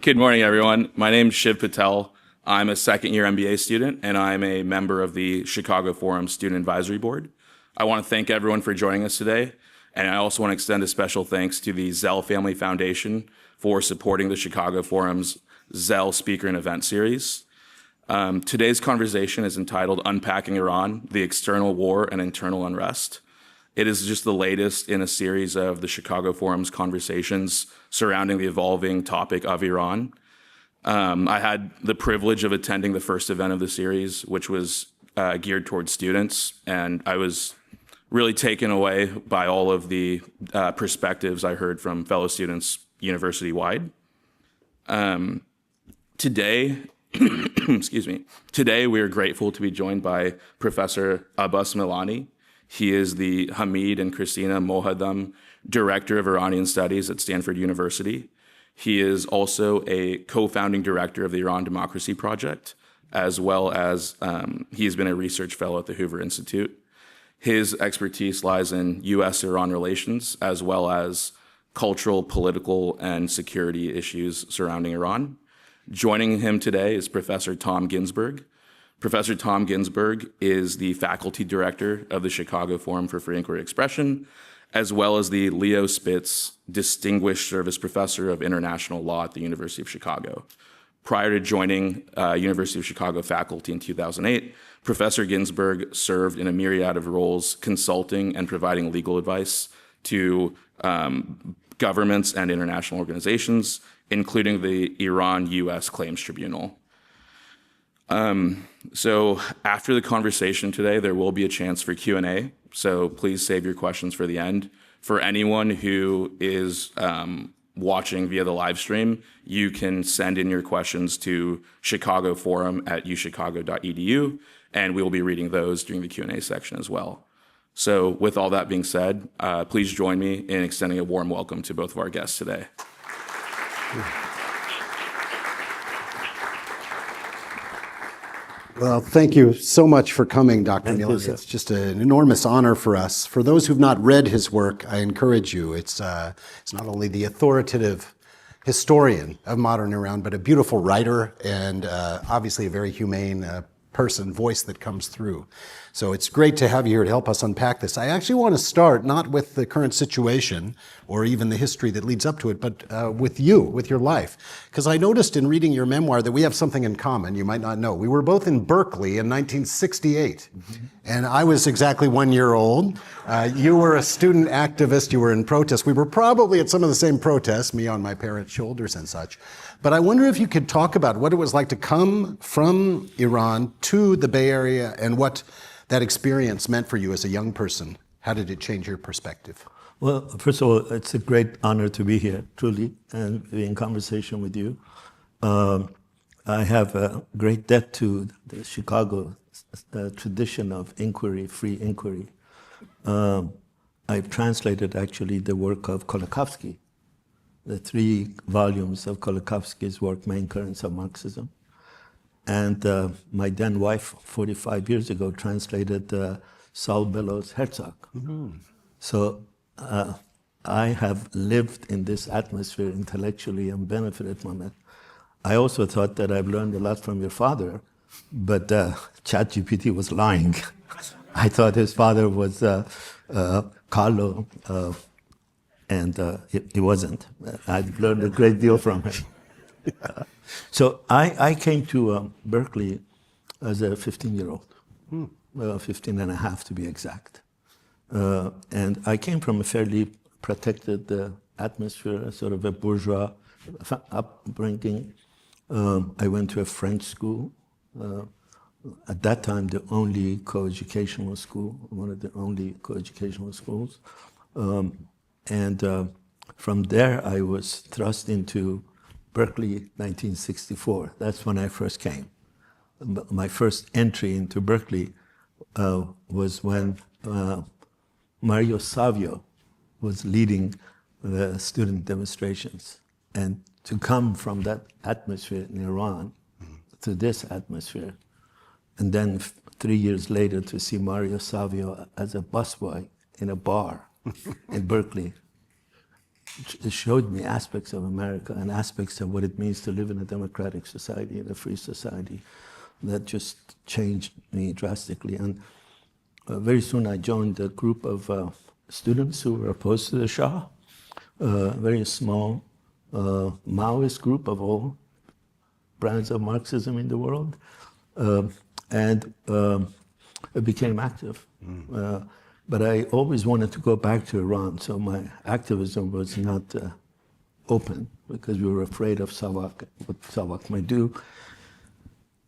Good morning, everyone. My name is Shiv Patel. I'm a second-year MBA student, and I'm a member of the Chicago Forum Student Advisory Board. I want to thank everyone for joining us today, and I also want to extend a special thanks to the Zell Family Foundation for supporting the Chicago Forum's Zell Speaker and Event Series. Today's conversation is entitled Unpacking Iran, the External War and Internal Unrest. It is just the latest in a series of the Chicago Forum's conversations surrounding the evolving topic of Iran. I had the privilege of attending the first event of the series, which was geared towards students, and I was really taken away by all of the perspectives I heard from fellow students university-wide. Today, Today we are grateful to be joined by Professor Abbas Milani. He is the Hamid and Christina Moghadam Director of Iranian Studies at Stanford University. He is also a co-founding director of the Iran Democracy Project, as well as he's been a research fellow at the Hoover Institute. His expertise lies in U.S. Iran relations, as well as cultural, political, and security issues surrounding Iran. Joining him today is Professor Tom Ginsburg. Professor Tom Ginsburg is the faculty director of the Chicago Forum for Free Inquiry Expression, as well as the Leo Spitz Distinguished Service Professor of International Law at the University of Chicago. Prior to joining University of Chicago faculty in 2008, Professor Ginsburg served in a myriad of roles consulting and providing legal advice to governments and international organizations, including the Iran-U.S. Claims Tribunal. So after the conversation today, there will be a chance for Q&A, so please save your questions for the end. For anyone who is watching via the live stream, you can send in your questions to chicagoforum@uchicago.edu, and we will be reading those during the Q&A section as well. So with all that being said, please join me in extending a warm welcome to both of our guests today. Well, thank you so much for coming, Dr. Milani. It's just an enormous honor for us. For those who've not read his work, I encourage you. It's not only the authoritative historian of modern Iran, but a beautiful writer and obviously a very humane voice that comes through. So it's great to have you here to help us unpack this. I actually want to start not with the current situation or even the history that leads up to it, but with you, with your life. Because I noticed in reading your memoir that we have something in common you might not know. We were both in Berkeley in 1968, and I was exactly 1 year old. You were a student activist, you were in protest. We were probably at some of the same protests, me on my parents' shoulders and such. But I wonder if you could talk about what it was like to come from Iran to the Bay Area and what that experience meant for you as a young person. How did it change your perspective? Well, first of all, it's a great honor to be here, truly, and be in conversation with you. I have a great debt to the Chicago tradition of inquiry, free inquiry. I've translated, actually, the work of Kolakowski, the 3 volumes of Kolakowski's work, Main Currents of Marxism. And my then wife, 45 years ago, translated Saul Bellow's Herzog. Mm-hmm. So I have lived in this atmosphere intellectually and benefited from it. I also thought that I've learned a lot from your father, but ChatGPT was lying. I thought his father was Carlo, and he wasn't. I've learned a great deal from him. So I came to Berkeley as a 15-year-old, 15 and a half to be exact. And I came from a fairly protected atmosphere, sort of a bourgeois upbringing. I went to a French school, at that time the only coeducational school, one of the only coeducational schools. And from there I was thrust into Berkeley, 1964. That's when I first came. My first entry into Berkeley was when Mario Savio was leading the student demonstrations. And to come from that atmosphere in Iran to this atmosphere, and then 3 years later to see Mario Savio as a busboy in a bar in Berkeley, it showed me aspects of America and aspects of what it means to live in a democratic society, in a free society, that just changed me drastically. And very soon I joined a group of students who were opposed to the Shah, a very small Maoist group of all brands of Marxism in the world, and I became active. But I always wanted to go back to Iran, so my activism was not open because we were afraid of Savak, what Savak might do.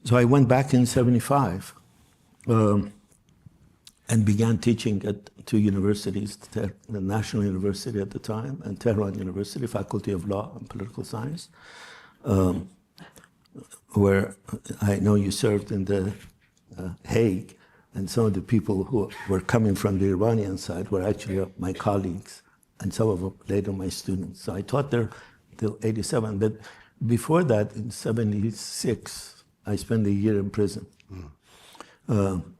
So I went back in '75 and began teaching at two universities, the National University at the time and Tehran University, Faculty of Law and Political Science, where I know you served in the Hague. And some of the people who were coming from the Iranian side were actually my colleagues, and some of them later my students. So I taught there till '87. But before that, in '76, I spent a year in prison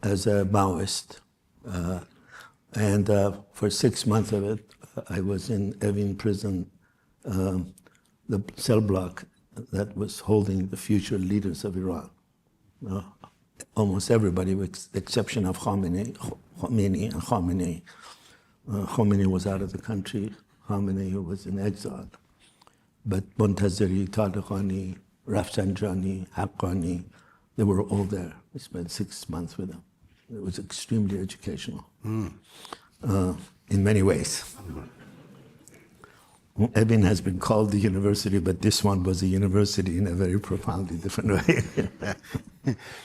as a Maoist. And for 6 months of it, I was in Evin prison, the cell block that was holding the future leaders of Iran. Almost everybody, with the exception of Khamenei. Khamenei was out of the country. Khamenei was in exile. But Montazeri, Taleghani, Rafsanjani, Haqqani, they were all there. We spent 6 months with them. It was extremely educational in many ways. Evin has been called the university, but this one was a university in a very profoundly different way.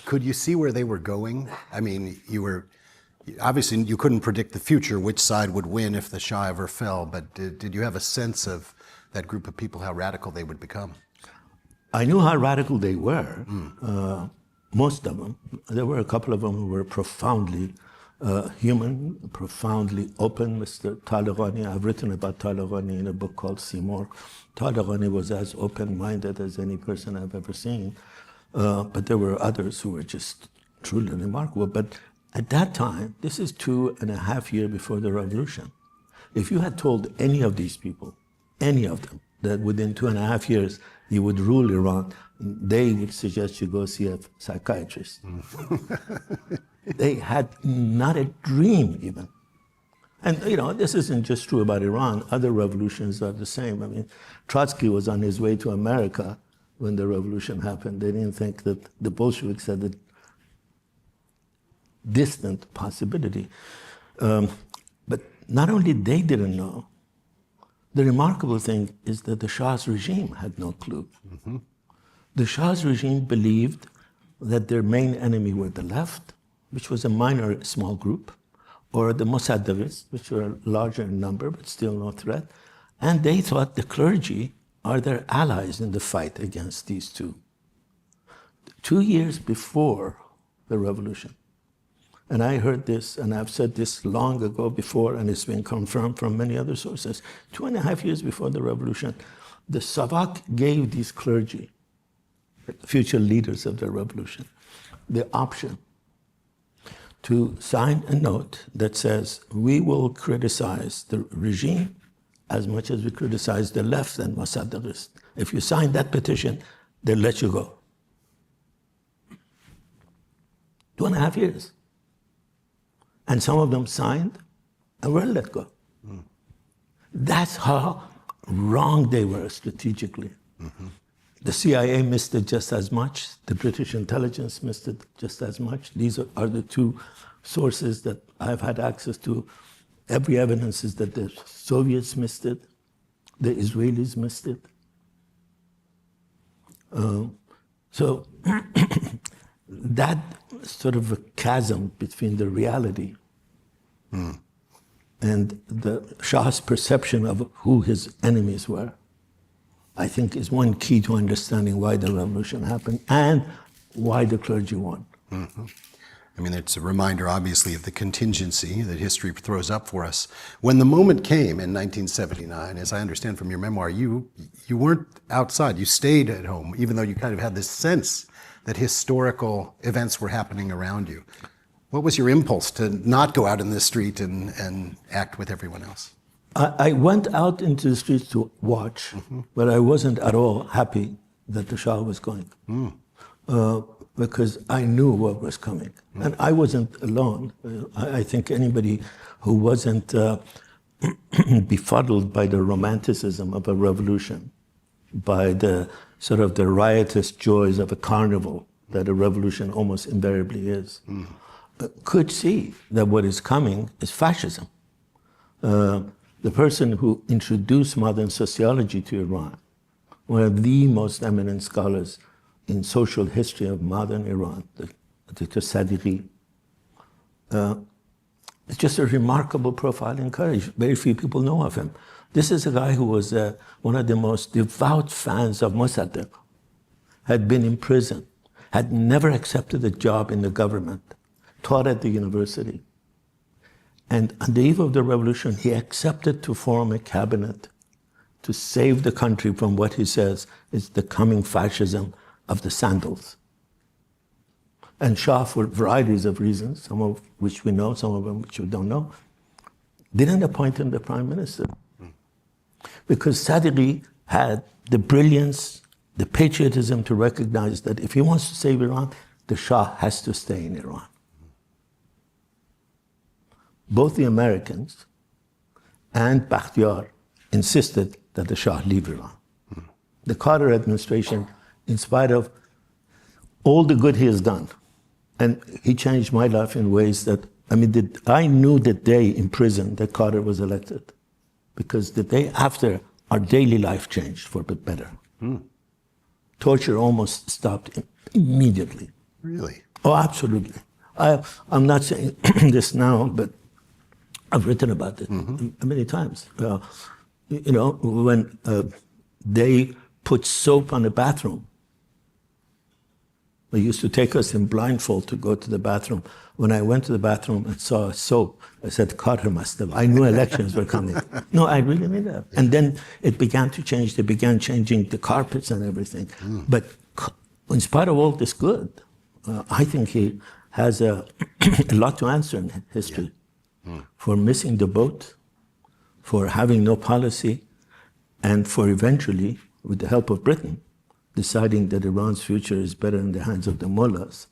Could you see where they were going? I mean, obviously you couldn't predict the future, which side would win if the Shah ever fell, but did you have a sense of that group of people, how radical they would become? I knew how radical they were, most of them. There were a couple of them who were profoundly human, profoundly open. Mr. Taleghani, I've written about Taleghani in a book called Seymour. Taleghani was as open-minded as any person I've ever seen. But there were others who were just truly remarkable. But at that time, this is 2.5 years before the revolution. If you had told any of these people, any of them, that within 2.5 years you would rule Iran, they would suggest you go see a psychiatrist. They had not a dream even. And this isn't just true about Iran. Other revolutions are the same. I mean, Trotsky was on his way to America when the revolution happened. They didn't think that the Bolsheviks had a distant possibility. But not only they didn't know, the remarkable thing is that the Shah's regime had no clue. Mm-hmm. The Shah's regime believed that their main enemy were the left, which was a minor, small group, or the Mossadeqists, which were larger in number, but still no threat. And they thought the clergy are their allies in the fight against these two. 2 years before the revolution, and I heard this, and I've said this long ago before, and it's been confirmed from many other sources, 2.5 years before the revolution, the Savak gave these clergy, the future leaders of the revolution, the option to sign a note that says, we will criticize the regime as much as we criticize the left and Mossadeqists. If you sign that petition, they'll let you go. 2.5 years. And some of them signed and were let go. Mm. That's how wrong they were strategically. Mm-hmm. The CIA missed it just as much. The British intelligence missed it just as much. These are the two sources that I've had access to. Every evidence is that the Soviets missed it, the Israelis missed it. So that sort of a chasm between the reality and the Shah's perception of who his enemies were, I think is one key to understanding why the revolution happened and why the clergy won. Mm-hmm. I mean, it's a reminder, obviously, of the contingency that history throws up for us. When the moment came in 1979, as I understand from your memoir, you weren't outside. You stayed at home, even though you kind of had this sense that historical events were happening around you. What was your impulse to not go out in the street and act with everyone else? I went out into the streets to watch, but I wasn't at all happy that the Shah was going. Because I knew what was coming. And I wasn't alone. I think anybody who wasn't befuddled by the romanticism of a revolution, by the sort of the riotous joys of a carnival that a revolution almost invariably is, could see that what is coming is fascism. The person who introduced modern sociology to Iran, one of the most eminent scholars in social history of modern Iran, Dr. Sadiqi, it's just a remarkable profile and courage. Very few people know of him. This is a guy who was one of the most devout fans of Mossadegh, had been in prison, had never accepted a job in the government, taught at the university. And on the eve of the revolution, he accepted to form a cabinet to save the country from what he says is the coming fascism of the sandals. And Shah, for varieties of reasons, some of which we know, some of them which we don't know, didn't appoint him the prime minister. Because Sadiqi had the brilliance, the patriotism to recognize that if he wants to save Iran, the Shah has to stay in Iran. Both the Americans and Bakhtiyar insisted that the Shah leave Iran. The Carter administration, in spite of all the good he has done, and he changed my life in ways that, I knew the day in prison that Carter was elected, because the day after, our daily life changed for the better. Torture almost stopped immediately. Really? Oh, absolutely. I'm not saying this now, but I've written about it many times. When they put soap on the bathroom, they used to take us in blindfold to go to the bathroom. When I went to the bathroom and saw soap, I said, Carter must have. I knew elections were coming. No, I really mean that. And then it began to change. They began changing the carpets and everything. But in spite of all this good, I think he has a lot to answer in history for missing the boat, for having no policy, and for eventually, with the help of Britain, deciding that Iran's future is better in the hands of the mullahs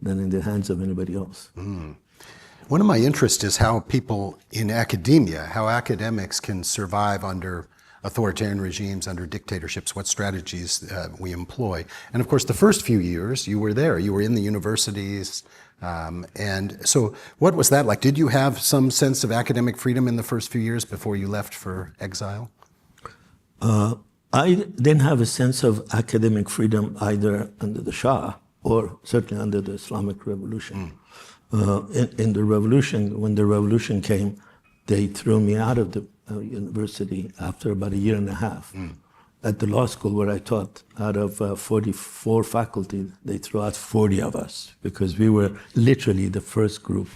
than in the hands of anybody else. One of my interests is how people in academia, how academics can survive under authoritarian regimes, under dictatorships, what strategies we employ. And of course, the first few years, you were there. You were in the universities. And so what was that like? Did you have some sense of academic freedom in the first few years before you left for exile? I didn't have a sense of academic freedom either under the Shah or certainly under the Islamic Revolution. In the revolution, when the revolution came, they threw me out of the university after about a year and a half. At the law school where I taught, out of 44 faculty, they threw out 40 of us because we were literally the first group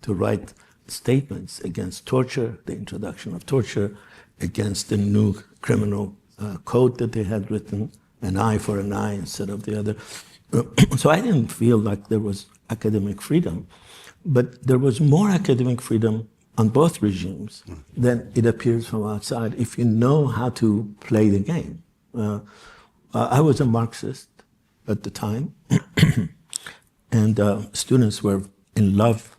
to write statements against torture, the introduction of torture, against the new criminal code that they had written, an eye for an eye instead of the other. So I didn't feel like there was academic freedom, but there was more academic freedom on both regimes than it appears from outside if you know how to play the game. I was a Marxist at the time, and students were in love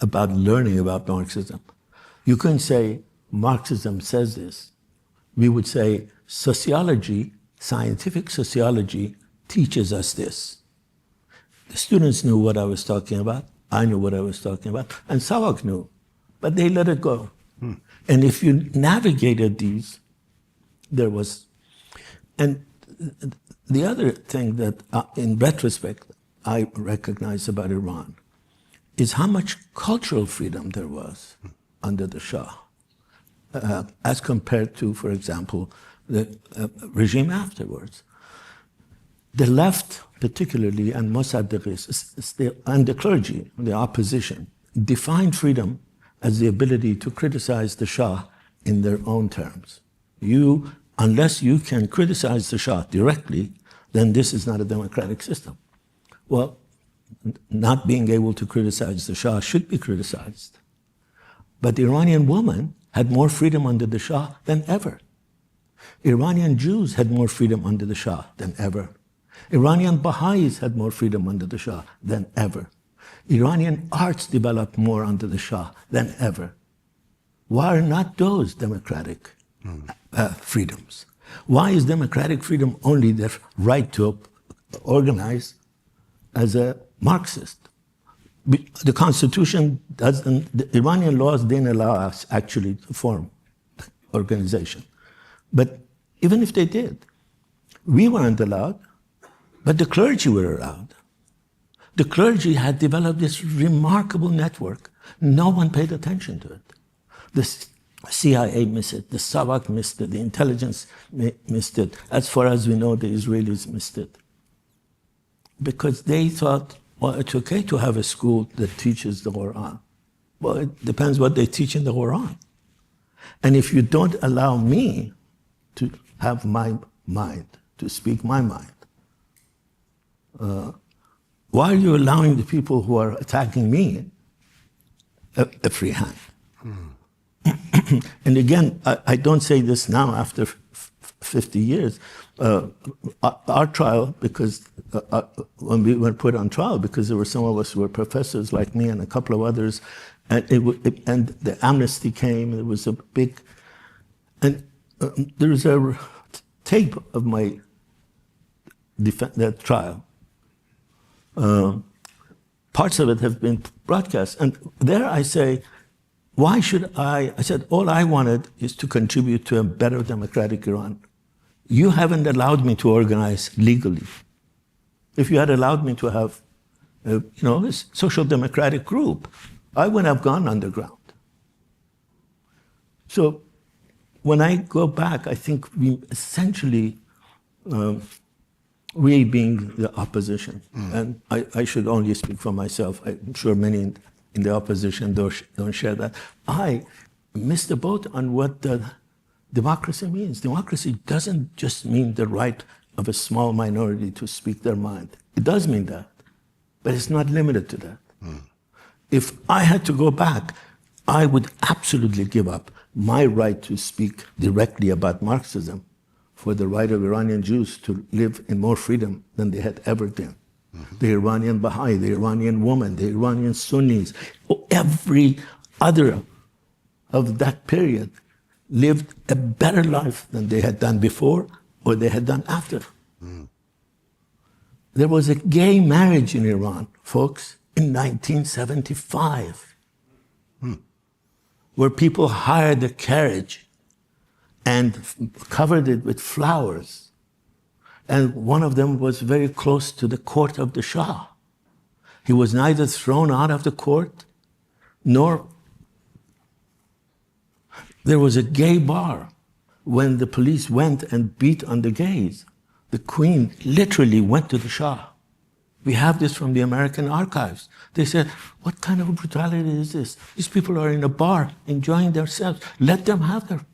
about learning about Marxism. You couldn't say, Marxism says this. We would say, sociology, scientific sociology, teaches us this. The students knew what I was talking about. I knew what I was talking about. And Savak knew. But they let it go. And if you navigated these, there was... And the other thing that, in retrospect, I recognize about Iran is how much cultural freedom there was under the Shah, as compared to, for example, the regime afterwards. The left, particularly, and Mossadegh, and the clergy, the opposition, defined freedom as the ability to criticize the Shah in their own terms. Unless you can criticize the Shah directly, then this is not a democratic system. Well, not being able to criticize the Shah should be criticized. But the Iranian woman had more freedom under the Shah than ever. Iranian Jews had more freedom under the Shah than ever. Iranian Baha'is had more freedom under the Shah than ever. Iranian arts developed more under the Shah than ever. Why are not those democratic freedoms? Why is democratic freedom only the right to organize as a Marxist? The Constitution doesn't, the Iranian laws didn't allow us actually to form organization. But even if they did, we weren't allowed, but the clergy were allowed. The clergy had developed this remarkable network. No one paid attention to it. The CIA missed it, the Savak missed it, the intelligence missed it. As far as we know, the Israelis missed it. Because they thought, well, it's okay to have a school that teaches the Quran. Well, it depends what they teach in the Quran. And if you don't allow me to have my mind, to speak my mind, why are you allowing the people who are attacking me a free hand? And again, I don't say this now after 50 years. Our trial, because when we were put on trial, because there were some of us who were professors like me and a couple of others, and the amnesty came, and it was a big, and there's a tape of my that trial. Parts of it have been broadcast, and there I say, why should I said, all I wanted is to contribute to a better democratic Iran. You haven't allowed me to organize legally. If you had allowed me to have, a social democratic group, I wouldn't have gone underground. So when I go back, I think we essentially, we being the opposition, and I should only speak for myself. I'm sure many in the opposition don't share that. I missed the boat on what the democracy means. Democracy doesn't just mean the right of a small minority to speak their mind. It does mean that, but it's not limited to that. If I had to go back, I would absolutely give up my right to speak directly about Marxism for the right of Iranian Jews to live in more freedom than they had ever done. The Iranian Baha'i, the Iranian woman, the Iranian Sunnis, every other of that period lived a better life than they had done before or they had done after. There was a gay marriage in Iran, folks, in 1975, where people hired a carriage and covered it with flowers. And one of them was very close to the court of the Shah. He was neither thrown out of the court, nor there was a gay bar. When the police went and beat on the gays, the queen literally went to the Shah. We have this from the American archives. They said, what kind of brutality is this? These people are in a bar enjoying themselves. Let them have their...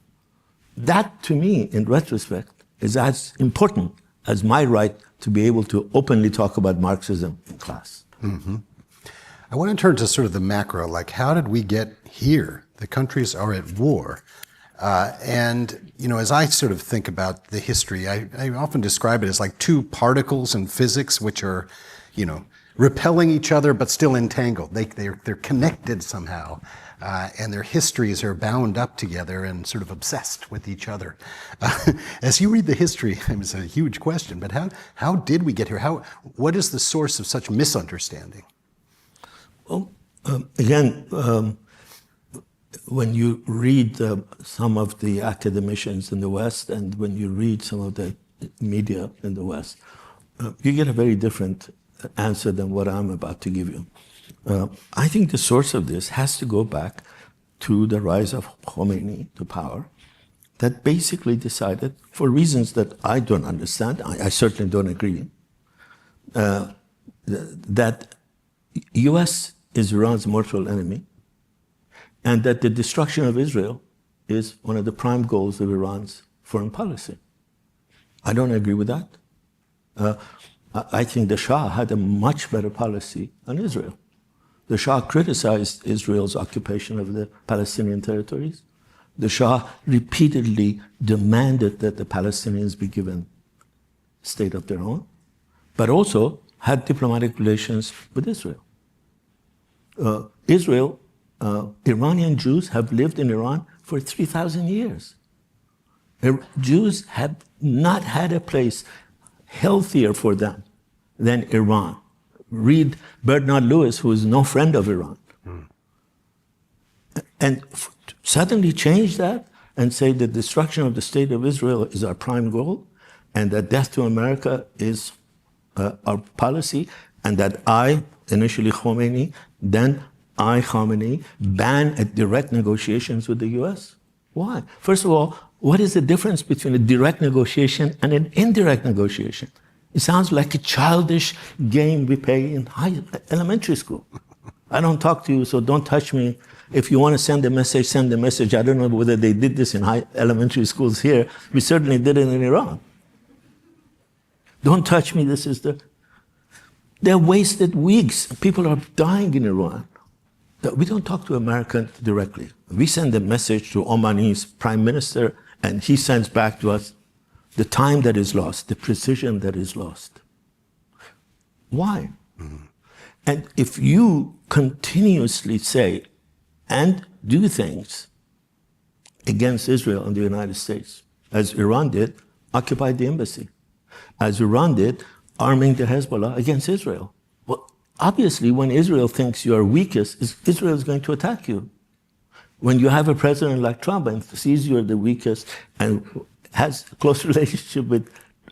That, to me, in retrospect, is as important as my right to be able to openly talk about Marxism in class. I want to turn to sort of the macro, like how did we get here? The countries are at war. And, as I sort of think about the history, I often describe it as like two particles in physics, which are, repelling each other, but still entangled. They're connected somehow. And their histories are bound up together and sort of obsessed with each other. As you read the history, it's a huge question, but how did we get here? What is the source of such misunderstanding? Well, again, when you read some of the academicians in the West and when you read some of the media in the West, you get a very different answer than what I'm about to give you. I think the source of this has to go back to the rise of Khomeini to power that basically decided, for reasons that I don't understand, I certainly don't agree, that U.S. is Iran's mortal enemy and that the destruction of Israel is one of the prime goals of Iran's foreign policy. I don't agree with that. I think the Shah had a much better policy on Israel. The Shah criticized Israel's occupation of the Palestinian territories. The Shah repeatedly demanded that the Palestinians be given state of their own, but also had diplomatic relations with Israel. Iranian Jews have lived in Iran for 3,000 years. Jews have not had a place healthier for them than Iran. Read Bernard Lewis, who is no friend of Iran. And suddenly change that and say the destruction of the state of Israel is our prime goal, and that death to America is our policy, and that I, initially Khomeini, then I, Khamenei, ban direct negotiations with the US? Why? First of all, what is the difference between a direct negotiation and an indirect negotiation? It sounds like a childish game we play in elementary school. I don't talk to you, so don't touch me. If you want to send a message, send a message. I don't know whether they did this in elementary schools here. We certainly did it in Iran. Don't touch me, They're wasted weeks. People are dying in Iran. We don't talk to Americans directly. We send a message to Omani's prime minister, and he sends back to us the time that is lost, the precision that is lost. Why? Mm-hmm. And if you continuously say and do things against Israel and the United States, as Iran did, occupy the embassy, as Iran did, arming the Hezbollah against Israel. Well, obviously, when Israel thinks you are weakest, Israel is going to attack you. When you have a president like Trump and sees you're the weakest and has a close relationship with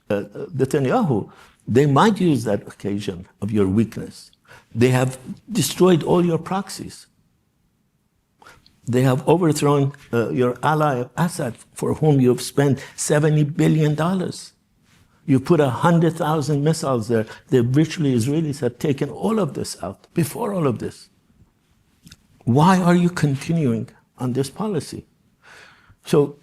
Netanyahu, they might use that occasion of your weakness. They have destroyed all your proxies. They have overthrown your ally Assad, for whom you have spent $70 billion. You put 100,000 missiles there. The virtually Israelis have taken all of this out before all of this. Why are you continuing on this policy? So,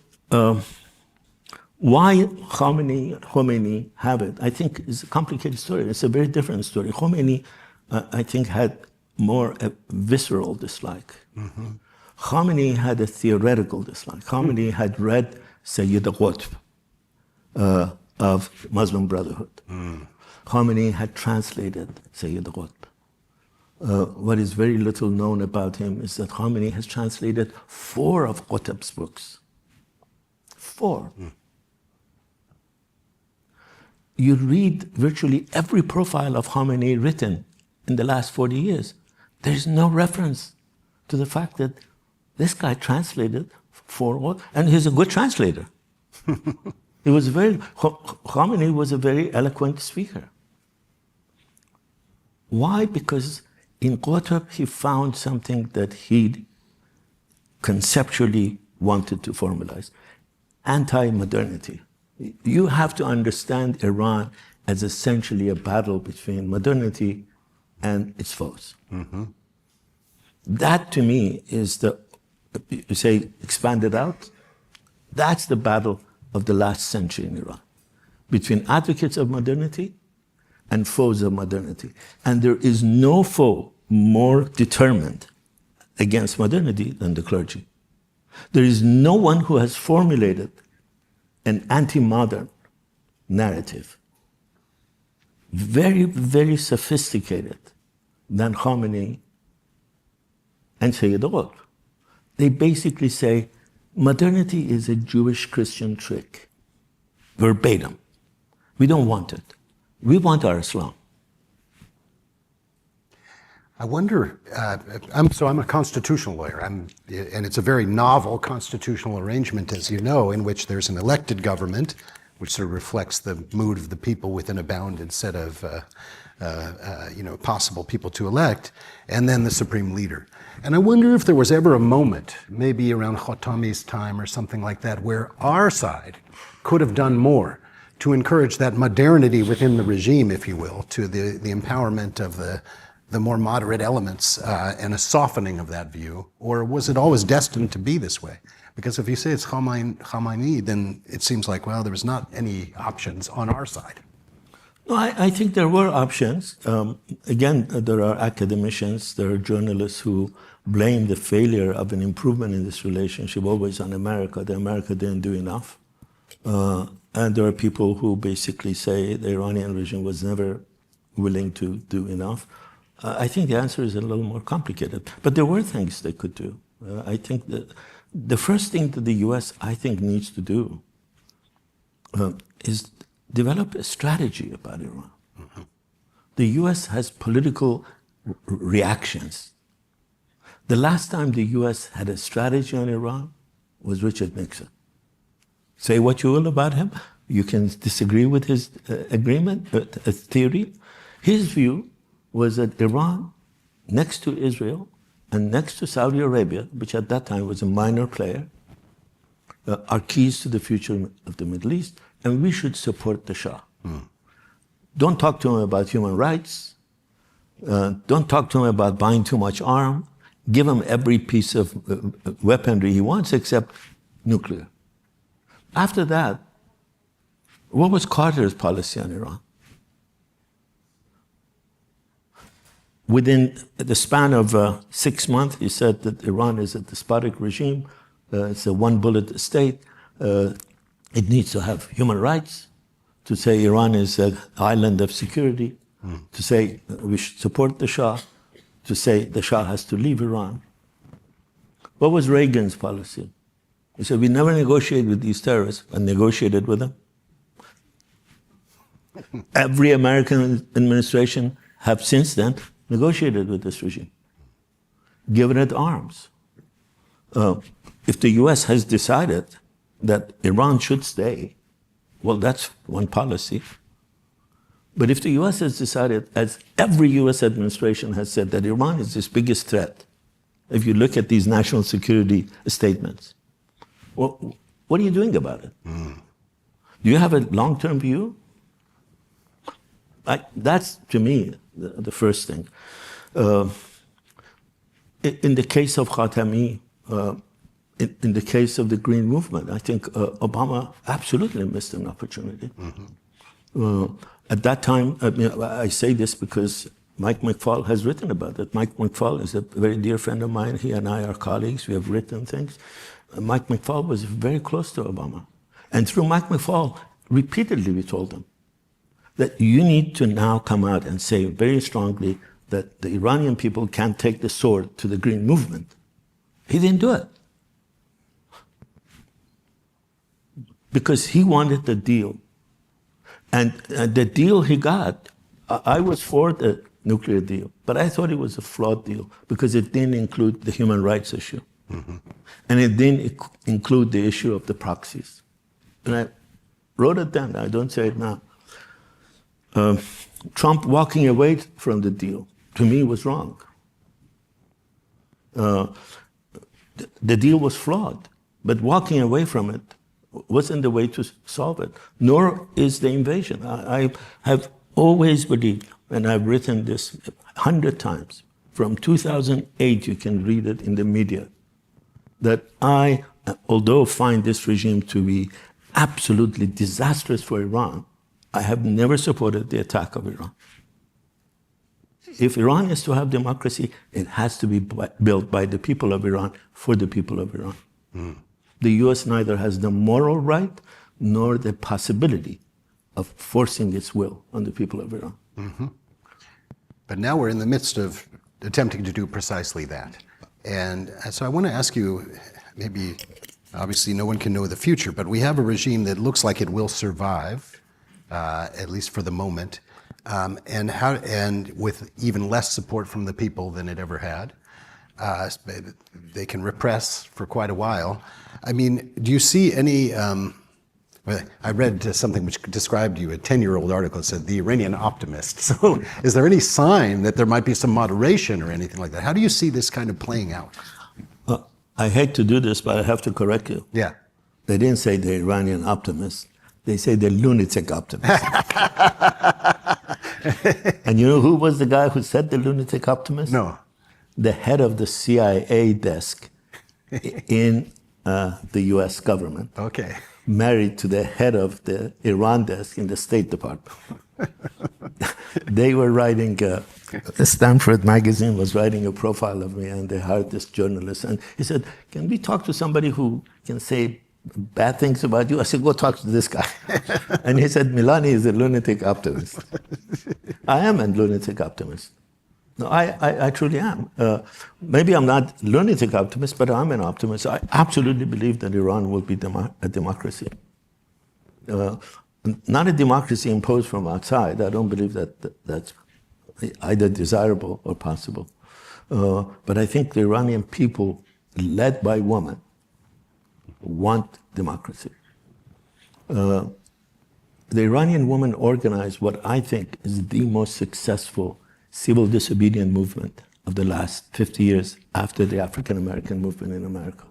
why Khomeini have it, I think is a complicated story. It's a very different story. Khomeini, I think, had more a visceral dislike. Mm-hmm. Khomeini had a theoretical dislike. Khomeini had read Sayyid Qutb of Muslim Brotherhood. Khomeini had translated Sayyid Qutb. What is very little known about him is that Khomeini has translated 4 of Qutb's books. 4. You read virtually every profile of Khomeini written in the last 40 years. There's no reference to the fact that this guy translated 4, and he's a good translator. Khomeini was a very eloquent speaker. Why? Because in Qutb he found something that he conceptually wanted to formalize: anti-modernity. You have to understand Iran as essentially a battle between modernity and its foes. Mm-hmm. That, to me, is you say, expanded out, that's the battle of the last century in Iran, between advocates of modernity and foes of modernity. And there is no foe more determined against modernity than the clergy. There is no one who has formulated an anti-modern narrative, very, very sophisticated, than Khomeini and Sayyid Qutb. They basically say modernity is a Jewish Christian trick, verbatim. We don't want it. We want our Islam. I wonder, I'm a constitutional lawyer, and it's a very novel constitutional arrangement, as you know, in which there's an elected government, which sort of reflects the mood of the people within a bounded set of possible people to elect, and then the supreme leader. And I wonder if there was ever a moment, maybe around Khatami's time or something like that, where our side could have done more to encourage that modernity within the regime, if you will, to the empowerment of the more moderate elements and a softening of that view? Or was it always destined to be this way? Because if you say it's Khamenei, then it seems like, well, there was not any options on our side. No, I think there were options. Again, there are academicians, there are journalists who blame the failure of an improvement in this relationship always on America, that America didn't do enough. And there are people who basically say the Iranian regime was never willing to do enough. I think the answer is a little more complicated. But there were things they could do. I think that the first thing that the U.S., I think, needs to do is develop a strategy about Iran. Mm-hmm. The U.S. has political reactions. The last time the U.S. had a strategy on Iran was Richard Nixon. Say what you will about him. You can disagree with his theory. His view was that Iran, next to Israel and next to Saudi Arabia, which at that time was a minor player, are keys to the future of the Middle East, and we should support the Shah. Don't talk to him about human rights. Don't talk to him about buying too much arms. Give him every piece of weaponry he wants except nuclear. After that, what was Carter's policy on Iran? Within the span of 6 months, he said that Iran is a despotic regime. It's a one-bullet state. It needs to have human rights. To say Iran is an island of security. To say we should support the Shah. To say the Shah has to leave Iran. What was Reagan's policy? He said, we never negotiate with these terrorists, and negotiated with them. Every American administration have since then negotiated with this regime, given it arms. If the U.S. has decided that Iran should stay, well, that's one policy. But if the U.S. has decided, as every U.S. administration has said, that Iran is its biggest threat, if you look at these national security statements, well, what are you doing about it? Do you have a long-term view? That's, to me, the first thing. In the case of Khatami, in the case of the Green Movement, I think Obama absolutely missed an opportunity. At that time, I say this because Mike McFaul has written about it. Mike McFaul is a very dear friend of mine. He and I are colleagues. We have written things. Mike McFaul was very close to Obama. And through Mike McFaul, repeatedly we told him that you need to now come out and say very strongly that the Iranian people can't take the sword to the Green Movement. He didn't do it. Because he wanted the deal. And the deal he got, I was for the nuclear deal, but I thought it was a flawed deal because it didn't include the human rights issue. And it didn't include the issue of the proxies. And I wrote it down, I don't say it now. Trump walking away from the deal, to me, was wrong. The deal was flawed, but walking away from it wasn't the way to solve it, nor is the invasion. I have always believed, and I've written this 100 times, from 2008, you can read it in the media, that I, although find this regime to be absolutely disastrous for Iran, I have never supported the attack of Iran. If Iran is to have democracy, it has to be built by the people of Iran, for the people of Iran. The U.S. neither has the moral right nor the possibility of forcing its will on the people of Iran. But now we're in the midst of attempting to do precisely that. And so I want to ask you, maybe, obviously no one can know the future, but we have a regime that looks like it will survive, at least for the moment, and with even less support from the people than it ever had. They can repress for quite a while. I mean, do you see any, I read something which described you, a 10-year-old article that said, the Iranian optimist. So is there any sign that there might be some moderation or anything like that? How do you see this kind of playing out? I hate to do this, but I have to correct you. Yeah. They didn't say the Iranian optimist. They say the lunatic optimist. And you know who was the guy who said the lunatic optimist? No. The head of the CIA desk in the U.S. government. Okay. Married to the head of the Iran desk in the State Department. They were writing, Stanford magazine was writing a profile of me, and they hired this journalist. And he said, can we talk to somebody who can say bad things about you? I said, go talk to this guy. And he said, Milani is a lunatic optimist. I am a lunatic optimist. No, I truly am. Maybe I'm not a lunatic optimist, but I'm an optimist. I absolutely believe that Iran will be a democracy. Not a democracy imposed from outside. I don't believe that's either desirable or possible. But I think the Iranian people, led by women, want democracy. The Iranian women organized what I think is the most successful civil disobedience movement of the last 50 years after the African American movement in America.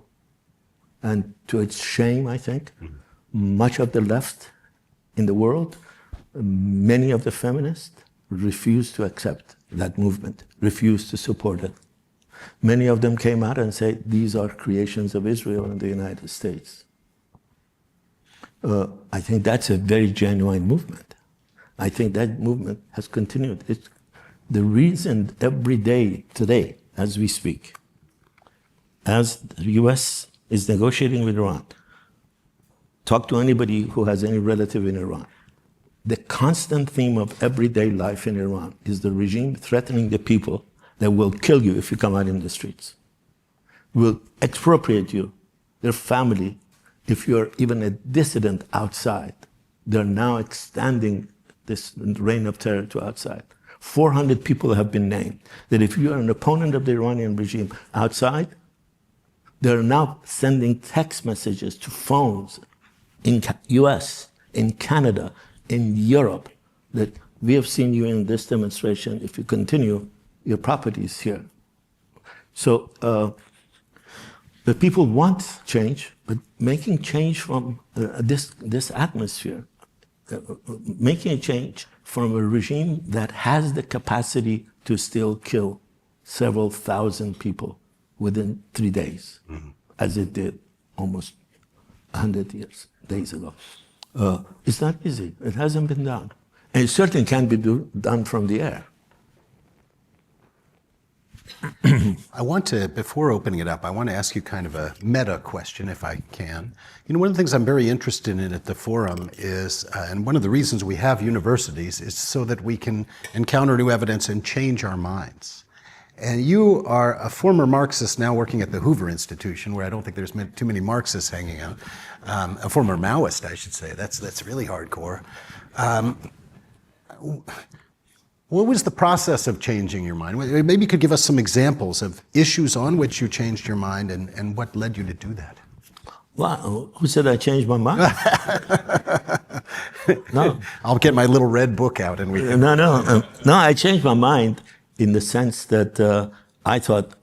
And to its shame, I think, much of the left in the world, many of the feminists refused to accept that movement, refused to support it. Many of them came out and said, these are creations of Israel and the United States. I think that's a very genuine movement. I think that movement has continued. It's the reason every day today, as we speak, as the U.S. is negotiating with Iran, talk to anybody who has any relative in Iran. The constant theme of everyday life in Iran is the regime threatening the people that will kill you if you come out in the streets, will expropriate you, their family, if you're even a dissident outside. They're now extending this reign of terror to outside. 400 people have been named, that if you are an opponent of the Iranian regime outside, they're now sending text messages to phones in US, in Canada, in Europe, that we have seen you in this demonstration. If you continue, your property is here. So the people want change, but making change from this atmosphere, making a change from a regime that has the capacity to still kill several thousand people within 3 days, as it did almost 100 days ago. It's not easy. It hasn't been done. And it certainly can't be done from the air. I want to, before opening it up, I want to ask you kind of a meta question, if I can. You know, one of the things I'm very interested in at the forum is, and one of the reasons we have universities is so that we can encounter new evidence and change our minds. And you are a former Marxist now working at the Hoover Institution, where I don't think there's too many Marxists hanging out. A former Maoist, I should say. That's really hardcore. What was the process of changing your mind? Maybe you could give us some examples of issues on which you changed your mind and what led you to do that. Well, who said I changed my mind? No. I'll get my little red book out and we can... No, I changed my mind in the sense that I thought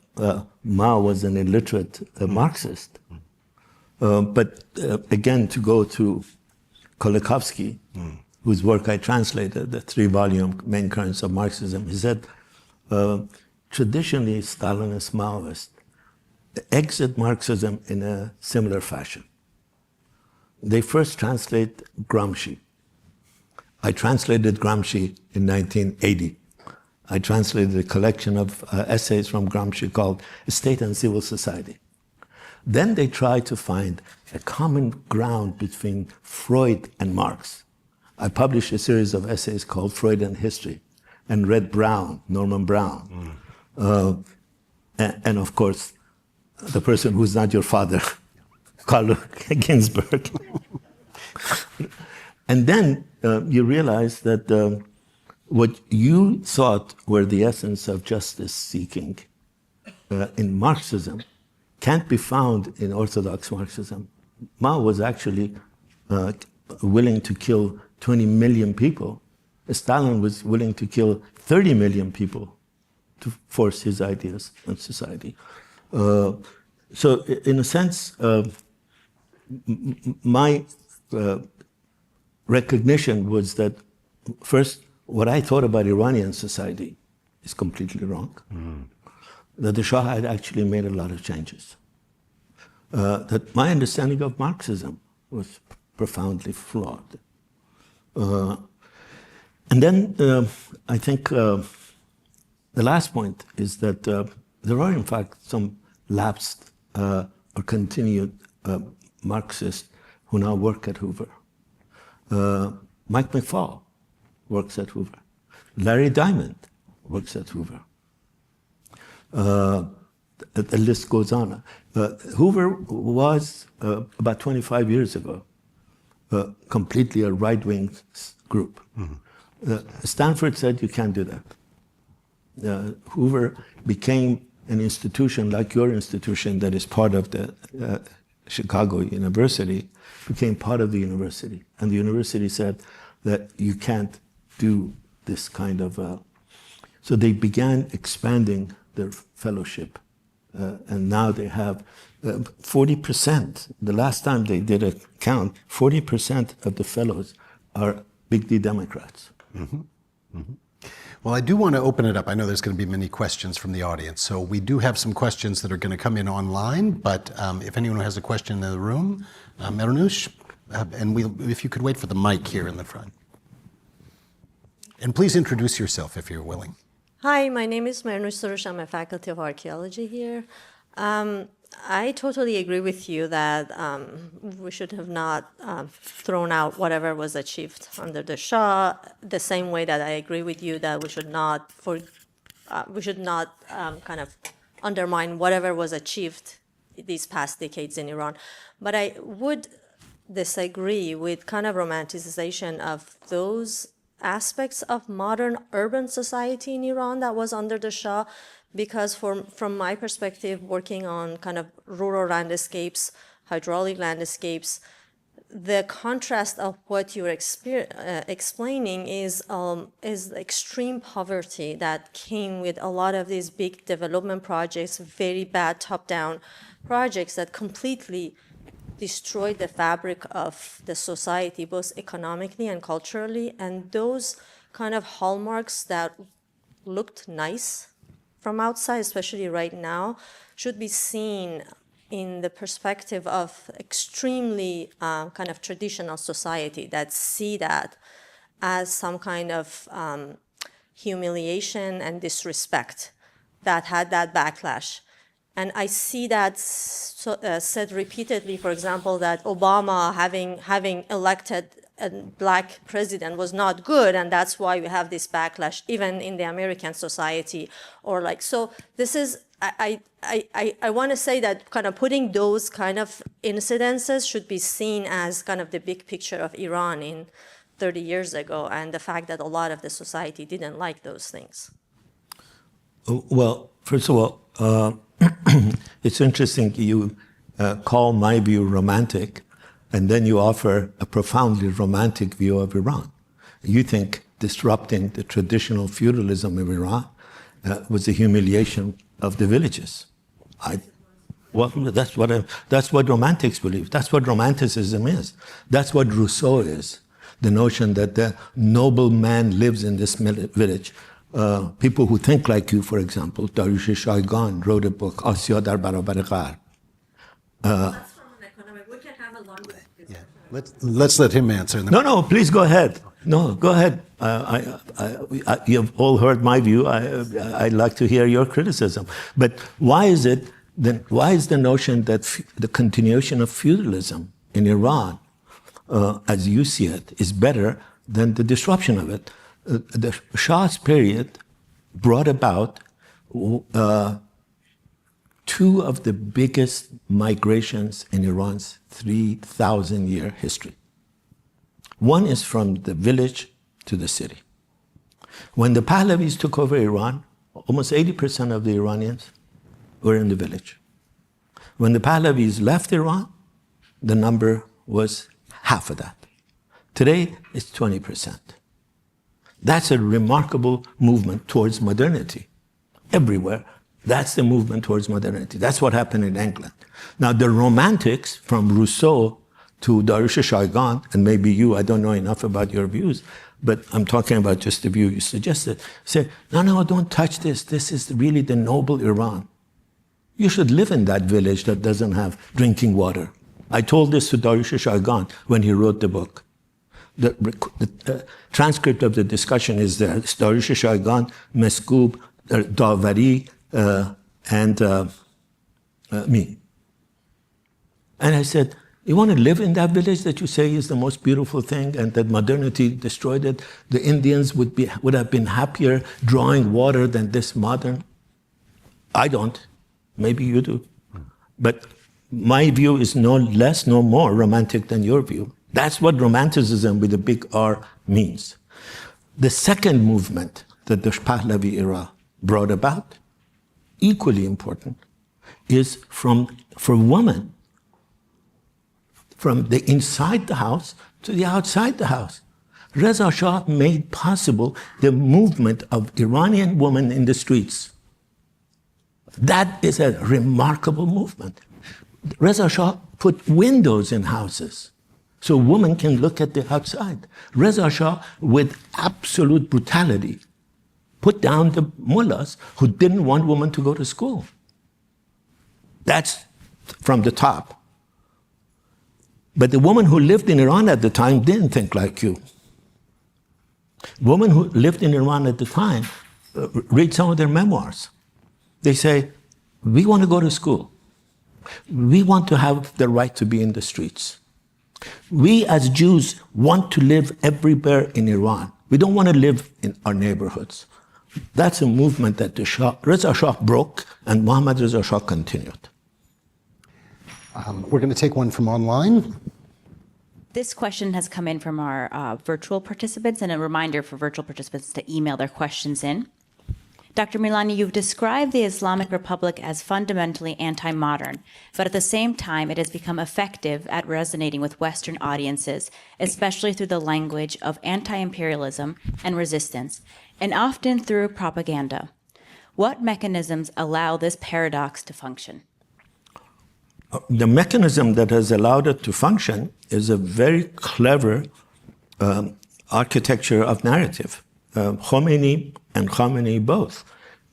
Mao was an illiterate Marxist. But again, to go to Kolakowski, whose work I translated, the 3-volume Main Currents of Marxism, he said, traditionally Stalinist Maoists exit Marxism in a similar fashion. They first translate Gramsci. I translated Gramsci in 1980. I translated a collection of essays from Gramsci called State and Civil Society. Then they tried to find a common ground between Freud and Marx. I published a series of essays called Freud and History, and read Brown, Norman Brown. And of course, the person who's not your father, Carlo Ginsburg. And then you realize that what you thought were the essence of justice seeking in Marxism can't be found in Orthodox Marxism. Mao was actually willing to kill 20 million people. Stalin was willing to kill 30 million people to force his ideas on society. So in a sense, my recognition was that first, what I thought about Iranian society is completely wrong. That the Shah had actually made a lot of changes. That my understanding of Marxism was profoundly flawed. And then I think the last point is that there are, in fact, some lapsed or continued Marxists who now work at Hoover. Mike McFaul works at Hoover. Larry Diamond works at Hoover. The list goes on. Hoover was, about 25 years ago, completely a right-wing group. Stanford said you can't do that. Hoover became an institution like your institution that is part of the Chicago University, became part of the university. And the university said that you can't do this kind of... So they began expanding their fellowship. And now they have 40%. The last time they did a count, 40% of the fellows are big D Democrats. Mm-hmm. Mm-hmm. Well, I do want to open it up. I know there's going to be many questions from the audience. So we do have some questions that are going to come in online. But if anyone has a question in the room, Mernush, and if you could wait for the mic here in the front. And please introduce yourself if you're willing. Hi, my name is Mernush Surush. I'm a faculty of archaeology here. I totally agree with you that we should have not thrown out whatever was achieved under the Shah, the same way that I agree with you that we should not kind of undermine whatever was achieved these past decades in Iran. But I would disagree with kind of romanticization of those aspects of modern urban society in Iran that was under the Shah, because from my perspective, working on kind of rural landscapes, hydraulic landscapes, the contrast of what you're explaining is extreme poverty that came with a lot of these big development projects, very bad top-down projects that completely destroyed the fabric of the society, both economically and culturally. And those kind of hallmarks that looked nice from outside, especially right now, should be seen in the perspective of extremely kind of traditional society that see that as some kind of humiliation and disrespect that had that backlash. And I see that said repeatedly, for example, that Obama having elected a black president was not good, and that's why we have this backlash, even in the American society. Or like, so this is, I want to say that kind of putting those kind of incidences should be seen as kind of the big picture of Iran in 30 years ago, and the fact that a lot of the society didn't like those things. Well, first of all, it's interesting you call my view romantic, and then you offer a profoundly romantic view of Iran. You think disrupting the traditional feudalism of Iran was a humiliation of the villages. Well, that's what romantics believe. That's what romanticism is. That's what Rousseau is. The notion that the noble man lives in this village. People who think like you, for example, Darush Shaigan wrote a book, Asya dar barabar Gharb. That's from an economic. We can have a long discussion. Yeah. Let's let him answer. No, please go ahead. No, go ahead. You've all heard my view. I'd like to hear your criticism. But why is the notion that the continuation of feudalism in Iran, as you see it, is better than the disruption of it? The Shah's period brought about two of the biggest migrations in Iran's 3,000-year history. One is from the village to the city. When the Pahlavis took over Iran, almost 80% of the Iranians were in the village. When the Pahlavis left Iran, the number was half of that. Today, it's 20%. That's a remarkable movement towards modernity. Everywhere, that's the movement towards modernity. That's what happened in England. Now, the romantics, from Rousseau to Darush Shaigan, and maybe you, I don't know enough about your views, but I'm talking about just the view you suggested, say, no, don't touch this. This is really the noble Iran. You should live in that village that doesn't have drinking water. I told this to Darush Shaigan when he wrote the book. The transcript of the discussion is there. Dariush Shaigan, Meskoob, Davari, and me. And I said, you want to live in that village that you say is the most beautiful thing and that modernity destroyed it? The Indians would have been happier drawing water than this modern. I don't. Maybe you do. But my view is no less, no more romantic than your view. That's what romanticism with a big R means. The second movement that the Pahlavi era brought about, equally important, is for women, from the inside the house to the outside the house. Reza Shah made possible the movement of Iranian women in the streets. That is a remarkable movement. Reza Shah put windows in houses so women can look at the outside. Reza Shah, with absolute brutality, put down the mullahs who didn't want women to go to school. That's from the top. But the woman who lived in Iran at the time didn't think like you. Women who lived in Iran at the time, read some of their memoirs. They say, we want to go to school. We want to have the right to be in the streets. We as Jews want to live everywhere in Iran. We don't want to live in our neighborhoods. That's a movement that Reza Shah broke and Mohammad Reza Shah continued. We're going to take one from online. This question has come in from our virtual participants, and a reminder for virtual participants to email their questions in. Dr. Milani, you've described the Islamic Republic as fundamentally anti-modern, but at the same time, it has become effective at resonating with Western audiences, especially through the language of anti-imperialism and resistance, and often through propaganda. What mechanisms allow this paradox to function? The mechanism that has allowed it to function is a very clever architecture of narrative. Khomeini and Khamenei both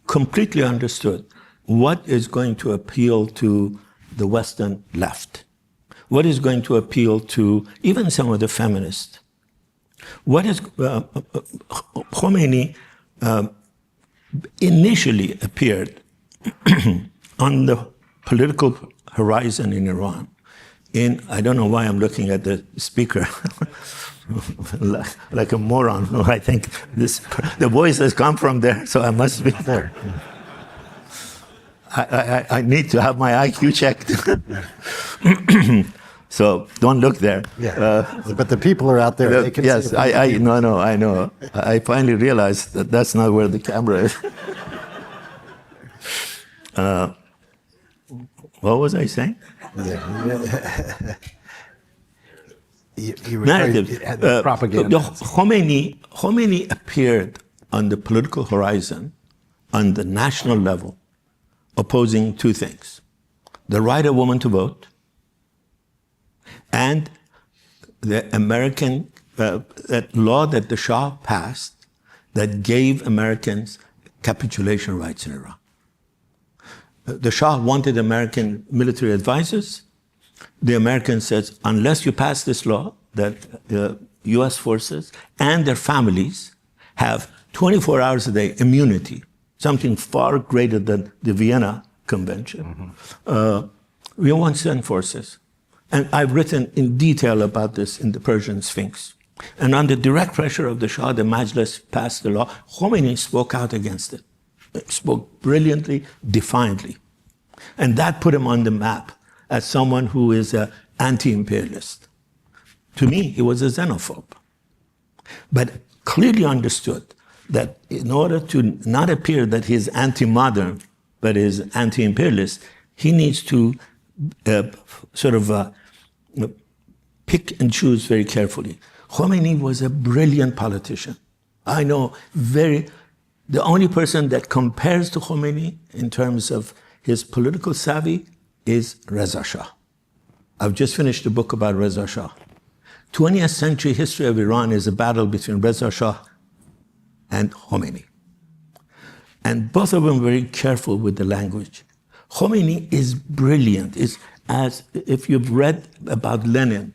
completely understood what is going to appeal to the Western left, what is going to appeal to even some of the feminists. What is Khomeini initially appeared on the political horizon in Iran. I don't know why I'm looking at the speaker like a moron. I think the voice has come from there, so I must be there. I need to have my IQ checked. So don't look there. Yeah. But the people are out there. They can yes, see I know. I finally realized that that's not where the camera is. What was I saying? Yeah. You were Narrative. Propaganda. Khomeini appeared on the political horizon, on the national level, opposing two things: the right of women to vote, and the American that law that the Shah passed that gave Americans capitulation rights in Iran. The Shah wanted American military advisors. The Americans said, unless you pass this law, that U.S. forces and their families have 24 hours a day immunity, something far greater than the Vienna Convention. We won't send forces. And I've written in detail about this in the Persian Sphinx. And under direct pressure of the Shah, the Majlis passed the law. Khomeini spoke out against it. Spoke brilliantly, defiantly. And that put him on the map as someone who is an anti-imperialist. To me, he was a xenophobe. But clearly understood that in order to not appear that he's anti-modern, but is anti-imperialist, he needs to pick and choose very carefully. Khomeini was a brilliant politician. I know the only person that compares to Khomeini in terms of his political savvy is Reza Shah. I've just finished a book about Reza Shah. 20th century history of Iran is a battle between Reza Shah and Khomeini. And both of them were very careful with the language. Khomeini is brilliant. It's as if you've read about Lenin,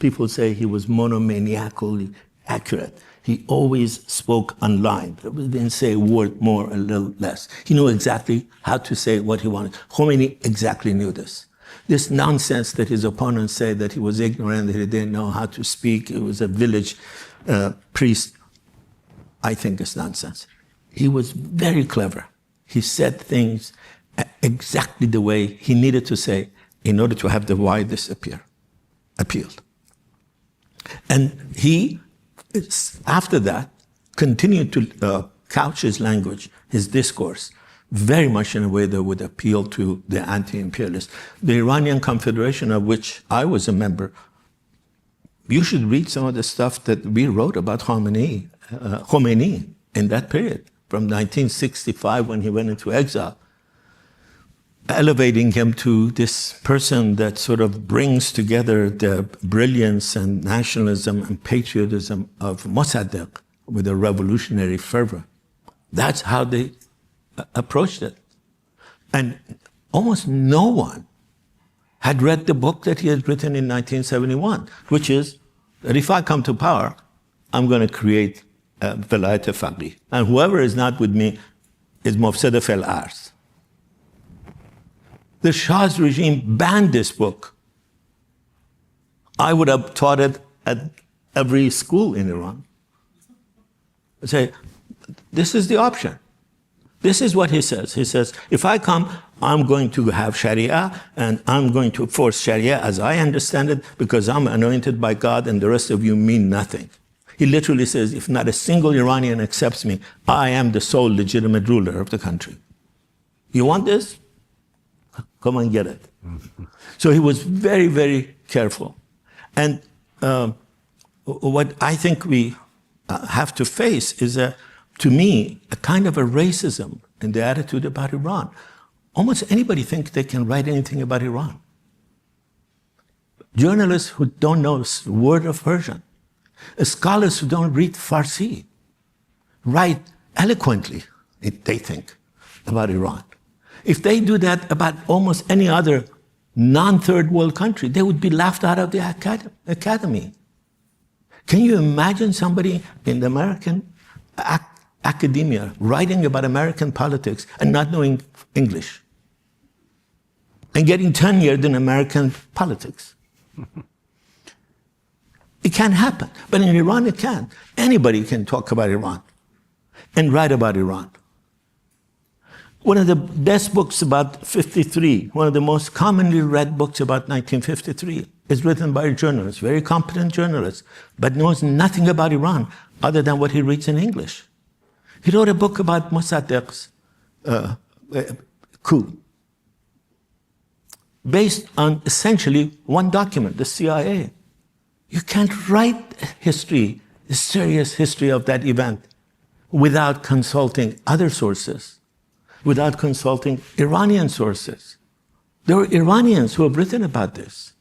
people say he was monomaniacally accurate. He always spoke on line. He didn't say a word more, a little less. He knew exactly how to say what he wanted. Khomeini exactly knew this. This nonsense that his opponents say that he was ignorant, that he didn't know how to speak, he was a village priest, I think is nonsense. He was very clever. He said things exactly the way he needed to say in order to have the widest appeal. And he, after that, continued to couch his language, his discourse, very much in a way that would appeal to the anti-imperialists. The Iranian Confederation, of which I was a member, you should read some of the stuff that we wrote about Khomeini in that period, from 1965 when he went into exile, elevating him to this person that sort of brings together the brilliance and nationalism and patriotism of Mossadegh with a revolutionary fervor. That's how they approached it. And almost no one had read the book that he had written in 1971, which is that if I come to power, I'm going to create a Velayat Faqih. And whoever is not with me is Mufsada fil Ars. The Shah's regime banned this book. I would have taught it at every school in Iran. I say, this is the option. This is what he says. He says, if I come, I'm going to have Sharia, and I'm going to force Sharia as I understand it, because I'm anointed by God, and the rest of you mean nothing. He literally says, if not a single Iranian accepts me, I am the sole legitimate ruler of the country. You want this? Come and get it. So he was very, very careful. And what I think we have to face is, to me, a kind of a racism in the attitude about Iran. Almost anybody thinks they can write anything about Iran. Journalists who don't know a word of Persian, scholars who don't read Farsi, write eloquently, they think, about Iran. If they do that about almost any other non-third world country, they would be laughed out of the academy. Can you imagine somebody in the American academia writing about American politics and not knowing English? And getting tenured in American politics? It can't happen. But in Iran, it can. Anybody can talk about Iran and write about Iran. One of the best books about 53, one of the most commonly read books about 1953, is written by a journalist, very competent journalist, but knows nothing about Iran other than what he reads in English. He wrote a book about Mossadegh's coup, based on essentially one document, the CIA. You can't write history, a serious history of that event, without consulting other sources, without consulting Iranian sources. There are Iranians who have written about this.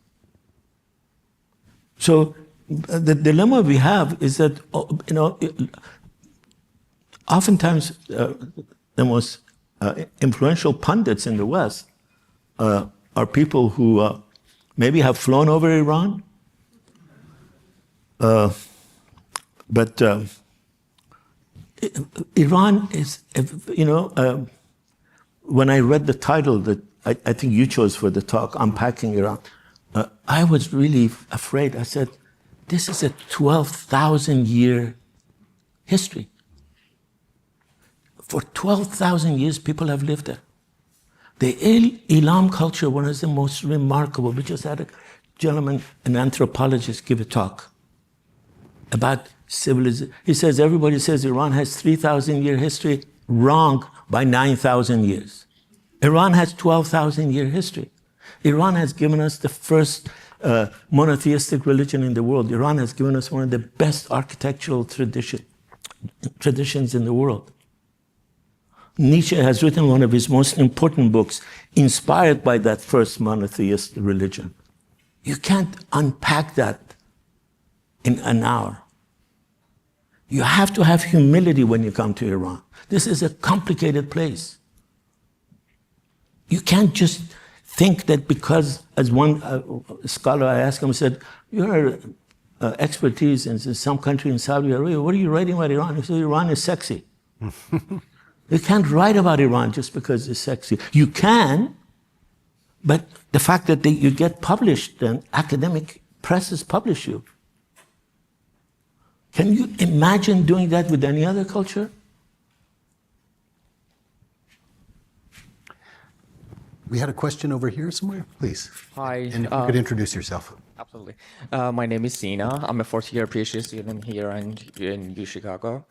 So the dilemma we have is that, oftentimes the most influential pundits in the West are people who maybe have flown over Iran, but Iran is, when I read the title that I think you chose for the talk, Unpacking Iran, I was really afraid. I said, this is a 12,000-year history. For 12,000 years, people have lived there. The Ilam culture, one of the most remarkable. We just had a gentleman, an anthropologist, give a talk about civilization. He says, everybody says Iran has 3,000-year history. Wrong by 9,000 years. Iran has 12,000-year history. Iran has given us the first monotheistic religion in the world. Iran has given us one of the best architectural traditions in the world. Nietzsche has written one of his most important books inspired by that first monotheist religion. You can't unpack that in an hour. You have to have humility when you come to Iran. This is a complicated place. You can't just think that because, as one scholar I asked him, I said, your expertise in some country in Saudi Arabia, what are you writing about Iran? He said, Iran is sexy. You can't write about Iran just because it's sexy. You can, but the fact that you get published and academic presses publish you. Can you imagine doing that with any other culture? We had a question over here somewhere, please. Hi. And if you could introduce yourself. Absolutely. My name is Sina. I'm a fourth-year PhD student here in U Chicago.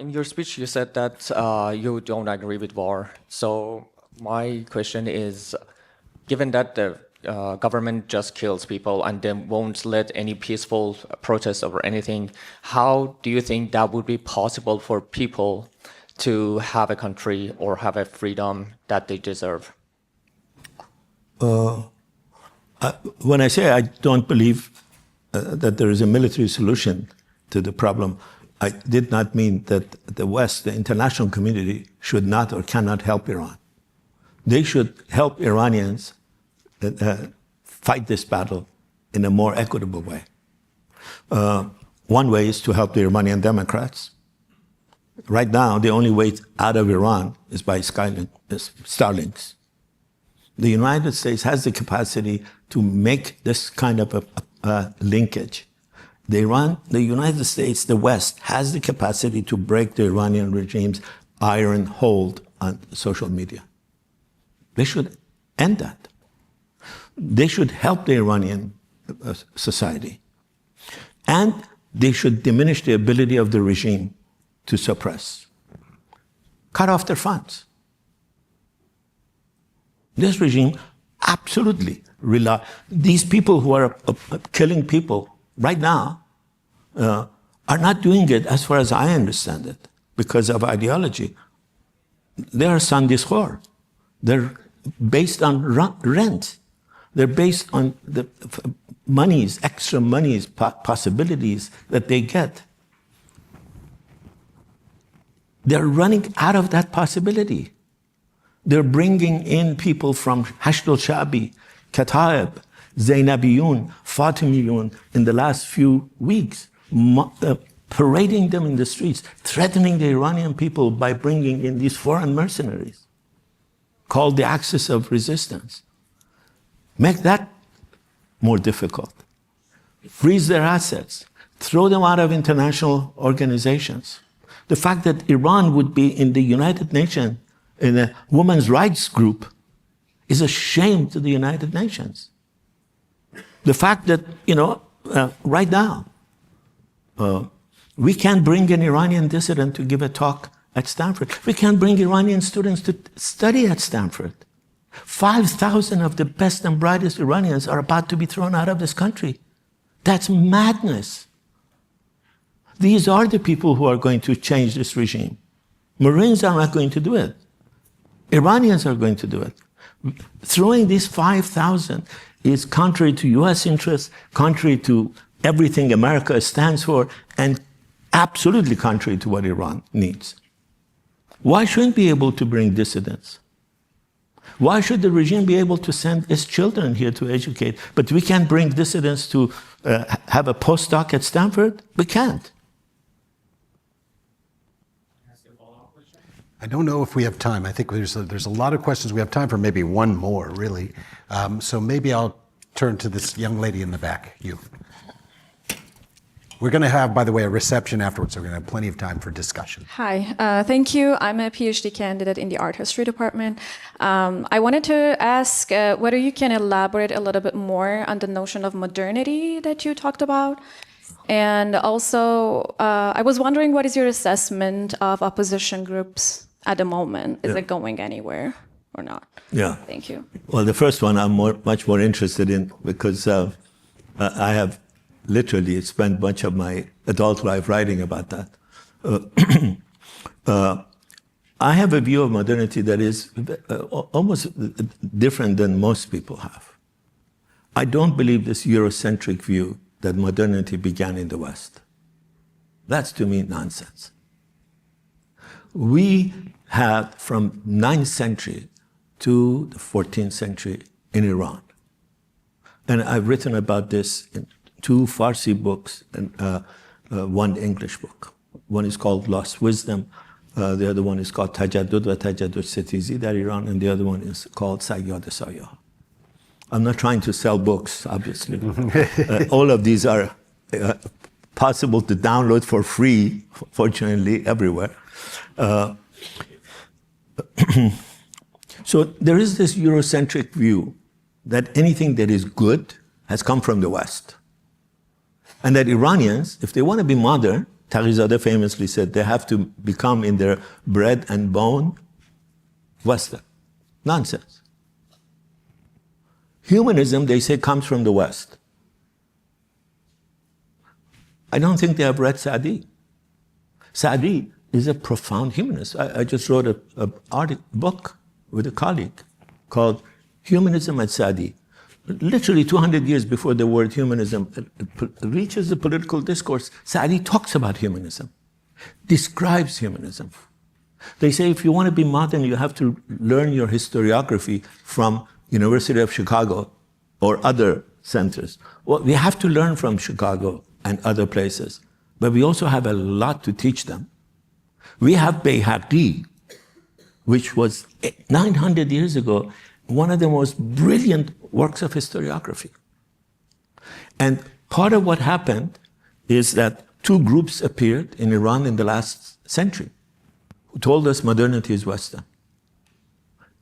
In your speech, you said that you don't agree with war. So my question is, given that the government just kills people and then won't let any peaceful protest or anything, how do you think that would be possible for people to have a country or have a freedom that they deserve? When I say I don't believe that there is a military solution to the problem, I did not mean that the West, the international community, should not or cannot help Iran. They should help Iranians fight this battle in a more equitable way. One way is to help the Iranian Democrats. Right now, the only way out of Iran is by Starlinks. The United States has the capacity to make this kind of a linkage. The United States, the West, has the capacity to break the Iranian regime's iron hold on social media. They should end that. They should help the Iranian society. And they should diminish the ability of the regime to suppress. Cut off their funds. This regime absolutely these people who are killing people right now are not doing it, as far as I understand it, because of ideology. They are sandiskhor. They're based on rent. They're based on the monies, extra monies, possibilities that they get. They're running out of that possibility. They're bringing in people from Hashd al-Sha'bi, Kataib, Zainabiyun, Fatimiyun in the last few weeks, parading them in the streets, threatening the Iranian people by bringing in these foreign mercenaries, called the axis of resistance. Make that more difficult. Freeze their assets. Throw them out of international organizations. The fact that Iran would be in the United Nations in a women's rights group is a shame to the United Nations. The fact that, right now, we can't bring an Iranian dissident to give a talk at Stanford. We can't bring Iranian students to study at Stanford. 5,000 of the best and brightest Iranians are about to be thrown out of this country. That's madness. These are the people who are going to change this regime. Marines are not going to do it. Iranians are going to do it. Throwing these 5,000 is contrary to U.S. interests, contrary to everything America stands for, and absolutely contrary to what Iran needs. Why shouldn't we be able to bring dissidents? Why should the regime be able to send its children here to educate, but we can't bring dissidents to have a postdoc at Stanford? We can't. I don't know if we have time. I think there's a lot of questions. We have time for maybe one more, really. So maybe I'll turn to this young lady in the back, you. We're going to have, by the way, a reception afterwards, so we're going to have plenty of time for discussion. Hi, thank you. I'm a PhD candidate in the art history department. I wanted to ask whether you can elaborate a little bit more on the notion of modernity that you talked about. And also, I was wondering, what is your assessment of opposition groups at the moment? Is it going anywhere or not? Yeah. Thank you. Well, the first one I'm much more interested in because I have literally spent much of my adult life writing about that. I have a view of modernity that is almost different than most people have. I don't believe this Eurocentric view that modernity began in the West. That's, to me, nonsense. We have, from 9th century to the 14th century in Iran. And I've written about this in 2 Farsi books and 1 English book. One is called Lost Wisdom. The other one is called Tajaddud wa Tajaddud Setizi در Iran, and the other one is called Sayyad Sayyah. I'm not trying to sell books, obviously. All of these are possible to download for free, fortunately, everywhere. So there is this Eurocentric view that anything that is good has come from the West. And that Iranians, if they want to be modern, Tagizadeh famously said they have to become in their bread and bone Western. Nonsense. Humanism, they say, comes from the West. I don't think they have read Sa'di. Sa'di is a profound humanist. I just wrote a book with a colleague called Humanism at Sa'di. Literally 200 years before the word humanism reaches the political discourse, Sa'di talks about humanism, describes humanism. They say if you want to be modern, you have to learn your historiography from University of Chicago or other centers. Well, we have to learn from Chicago and other places, but we also have a lot to teach them. We have Bayhaqi, which was 900 years ago, one of the most brilliant works of historiography. And part of what happened is that 2 groups appeared in Iran in the last century who told us modernity is Western.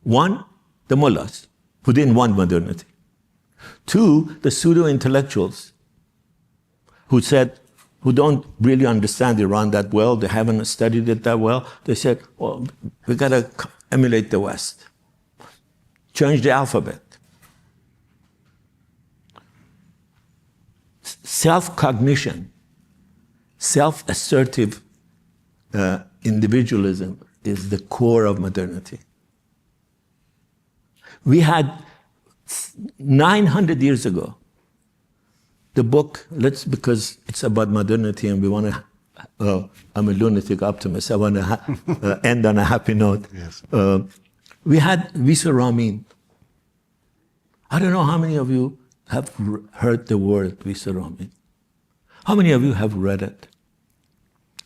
One, the mullahs, who didn't want modernity. 2, the pseudo-intellectuals who said, who don't really understand Iran that well, they haven't studied it that well. They said, well, we got to emulate the West. Change the alphabet. Self-cognition, self-assertive individualism is the core of modernity. We had 900 years ago, the book, because it's about modernity and we want to, I'm a lunatic optimist, I want to end on a happy note. Yes. We had Visa Ramin. I don't know how many of you have heard the word Visa Ramin. How many of you have read it?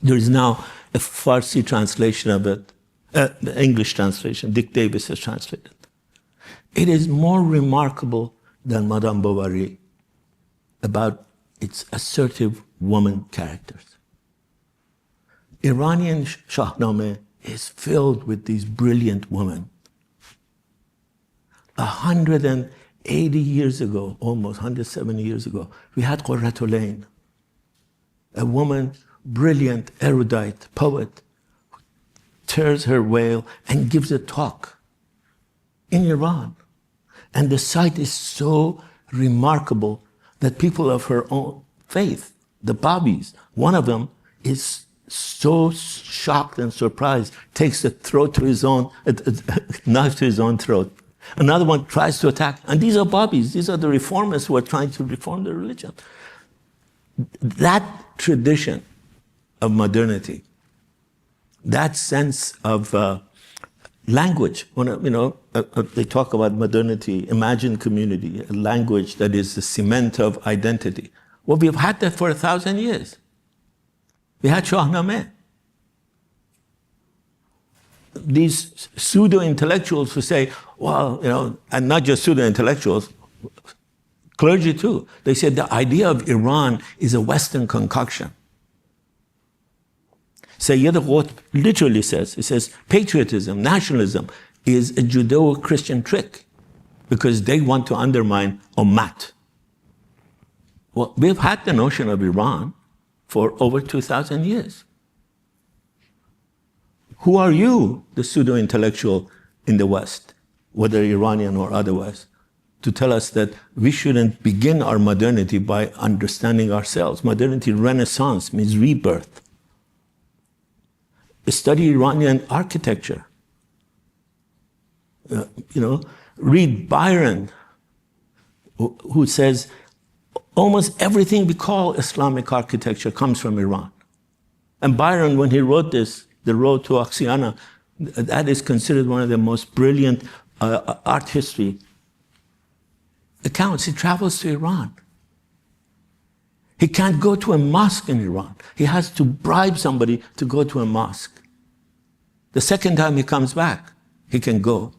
There is now a Farsi translation of it, the English translation, Dick Davis has translated. It is more remarkable than Madame Bovary about its assertive woman characters. Iranian Shahnameh is filled with these brilliant women. 180 years ago, almost 170 years ago, we had Qurratulain, a woman, brilliant, erudite, poet, who tears her veil and gives a talk in Iran. And the sight is so remarkable that people of her own faith, the Babis, one of them is so shocked and surprised, takes a throat to his own, a knife to his own throat. Another one tries to attack, and these are Babis, these are the reformers who are trying to reform the religion. That tradition of modernity, that sense of language, they talk about modernity, imagined community, a language that is the cement of identity. Well, we've had that for 1,000 years. We had Shahnameh. These pseudo-intellectuals who say, well, and not just pseudo-intellectuals, clergy too, they said the idea of Iran is a Western concoction. Sayyid Qutb literally says, he says, patriotism, nationalism is a Judeo-Christian trick because they want to undermine Ummat. Well, we've had the notion of Iran for over 2,000 years. Who are you, the pseudo-intellectual in the West, whether Iranian or otherwise, to tell us that we shouldn't begin our modernity by understanding ourselves? Modernity, Renaissance, means rebirth. Study Iranian architecture. Read Byron, who says almost everything we call Islamic architecture comes from Iran. And Byron, when he wrote this, The Road to Oxiana, that is considered one of the most brilliant art history accounts. He travels to Iran. He can't go to a mosque in Iran. He has to bribe somebody to go to a mosque. The second time he comes back, he can go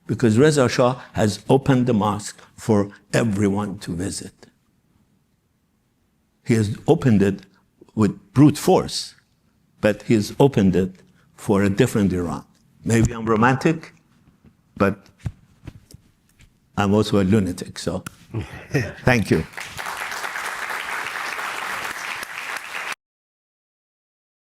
because Reza Shah has opened the mosque for everyone to visit. He has opened it with brute force, but he has opened it for a different Iran. Maybe I'm romantic, but I'm also a lunatic, so thank you.